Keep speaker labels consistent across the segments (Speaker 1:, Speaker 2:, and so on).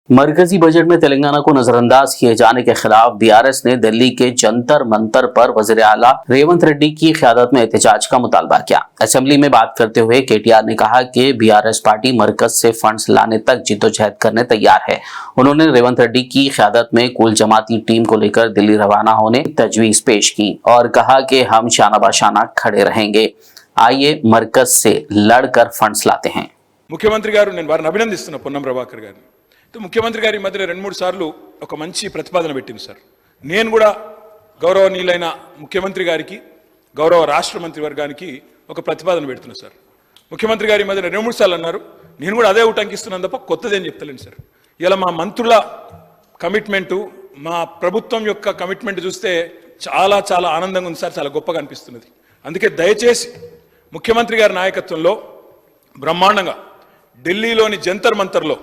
Speaker 1: मरकजी बजट में तेलंगाना को नजरअंदाज किए जाने के खिलाफ बीआरएस ने दिल्ली के जंतर मंतर पर वज़ीर आला रेवंत रेड्डी की क़यादत में एहतजाज का मुतालबा किया। असेंबली में बात करते हुए केटीआर ने कहा कि बीआरएस पार्टी मरकज से फंड्स लाने तक जिद्दोजहद करने तैयार है। उन्होंने रेवंत रेड्डी की क़यादत में कुल जमाती टीम को लेकर दिल्ली रवाना होने तजवीज पेश की और कहा कि हम शाना बाशाना खड़े रहेंगे। आइए मरकज से लड़कर फंड्स लाते हैं।
Speaker 2: मुख्यमंत्री गारू నేను వారిని అభినందిస్తున్నా పొన్నం ప్రభాకర్ గారిని. ముఖ్యమంత్రి గారి మధ్య రెండు మూడు సార్లు ఒక మంచి ప్రతిపాదన పెట్టింది సార్. నేను కూడా గౌరవనీయులైన ముఖ్యమంత్రి గారికి గౌరవ రాష్ట్ర మంత్రి వర్గానికి ఒక ప్రతిపాదన పెడుతున్నా సార్. ముఖ్యమంత్రి గారి మధ్య రెండు మూడు సార్లు అన్నారు, నేను కూడా అదే ఉటంకిస్తున్నాను తప్ప కొత్తదేం చెప్తలేను సార్. ఇలా మా మంత్రుల కమిట్మెంట్, మా ప్రభుత్వం యొక్క కమిట్మెంట్ చూస్తే చాలా చాలా ఆనందంగా ఉంది సార్, చాలా గొప్పగా అనిపిస్తున్నది. అందుకే దయచేసి ముఖ్యమంత్రి గారి నాయకత్వంలో బ్రహ్మాండంగా ఢిల్లీలోని జంతర్ మంతర్లో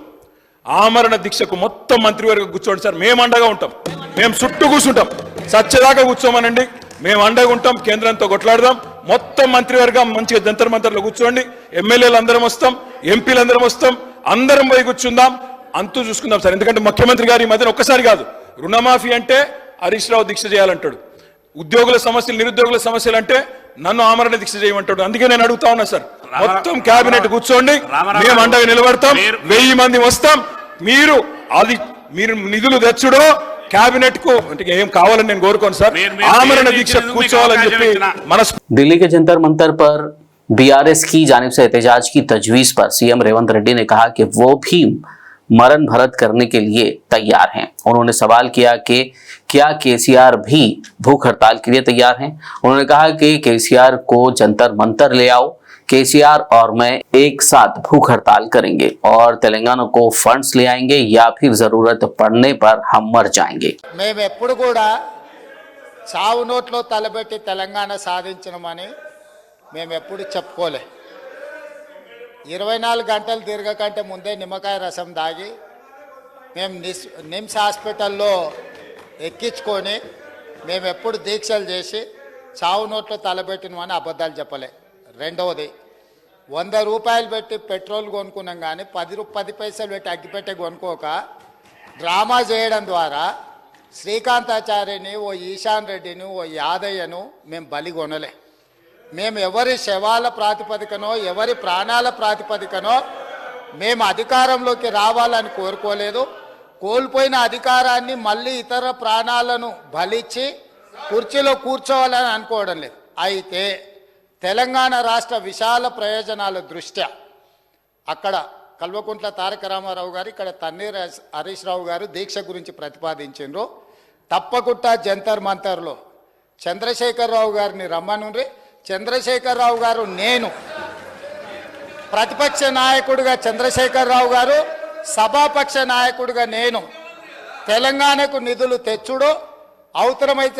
Speaker 2: ఆమరణ దీక్షకు మొత్తం మంత్రివర్గం కూర్చోండి సార్. మేము అండగా ఉంటాం, మేము చుట్టూ కూర్చుంటాం, సత్యదాకా కూర్చోమనండి, మేము అండగా ఉంటాం, కేంద్రంతో కొట్లాడదాం. మొత్తం మంత్రివర్గం మంచిగా జంతర్ మంతర్లో కూర్చోండి, ఎమ్మెల్యేలు అందరం వస్తాం, ఎంపీలు అందరం వస్తాం, అందరం పోయి కూర్చుందాం, అంతూ చూసుకుందాం సార్. ఎందుకంటే ముఖ్యమంత్రి గారి మధ్యన ఒక్కసారి కాదు, రుణమాఫీ అంటే హరీష్ రావు దీక్ష చేయాలంటాడు, ఉద్యోగుల సమస్యలు నిరుద్యోగుల సమస్యలు అంటే నన్ను ఆమరణ దీక్ష చేయమంటాడు. అందుకే నేను అడుగుతా ఉన్నా సార్, మొత్తం కేబినెట్ కూర్చోండి, మేము అండగా నిలబడతాం, 1000 మంది వస్తాం, మీరు నిధులు తెచ్చుడో कैबिनेट को ఏం కావాలని నేను కోరుకోను సార్, ఆమరణ దీక్ష కూర్చోవాలని చెప్పి
Speaker 1: दिल्ली के जंतर मंतर पर बीआरएस की जानिब से एहतजाज की तजवीज पर सीएम रेवंत रेड्डी ने कहा कि वो भी मरण भरत करने के लिए तैयार हैं। उन्होंने सवाल किया कि क्या केसीआर भी भूख हड़ताल के लिए तैयार हैं। उन्होंने कहा कि केसीआर को जंतर मंतर ले आओ, केसीआर और मैं एक साथ भूख हड़ताल करेंगे और तेलंगाना को फंड्स ले आएंगे या फिर जरूरत पड़ने पर हम मर जाएंगे।
Speaker 3: మేము ఎప్పుడు కూడా చావు నోట్లో తలబెట్టి తెలంగాణ సాధించనమని మేము ఎప్పుడు చెప్పుకోలే. 24 గంటలు తిరగకంటే ముందే నిమ్మకాయ రసం దాగి మేము నిమ్స్ హాస్పిటల్లో ఎక్కించుకొని మేము ఎప్పుడు దీక్షలు చేసి చావు నోట్లో తలబెట్టినమని అబద్ధాలు చెప్పలే. రెండవది, 100 రూపాయలు పెట్టి పెట్రోల్ కొనుక్కున్నాం కానీ 10 పైసలు పెట్టి అగ్గిపెట్టే కొనుక్కోక డ్రామా చేయడం ద్వారా శ్రీకాంతాచార్యని, ఓ ఈశాన్ రెడ్డిని, ఓ యాదయ్యను మేము బలి కొనలే. మేము ఎవరి శవాల ప్రాతిపదికనో ఎవరి ప్రాణాల ప్రాతిపదికనో మేము అధికారంలోకి రావాలని కోరుకోలేదు. కోల్పోయిన అధికారాన్ని మళ్ళీ ఇతర ప్రాణాలను బలిచ్చి కుర్చీలో కూర్చోవాలని అనుకోవడం లేదు. అయితే తెలంగాణ రాష్ట్ర విశాల ప్రయోజనాల దృష్ట్యా అక్కడ కల్వకుంట్ల తారక రామారావు గారు, ఇక్కడ తన్నీర్ హరీష్ రావు గారు దీక్ష గురించి ప్రతిపాదించారు. తప్పకుండా జంతర్ మంతర్లో చంద్రశేఖరరావు గారిని రమ్మనుండ్రి. చంద్రశేఖరరావు గారు, నేను ప్రతిపక్ష నాయకుడిగా చంద్రశేఖరరావు గారు, సభాపక్ష నాయకుడిగా నేను తెలంగాణకు నిధులు తెచ్చుడు, అవసరమైతే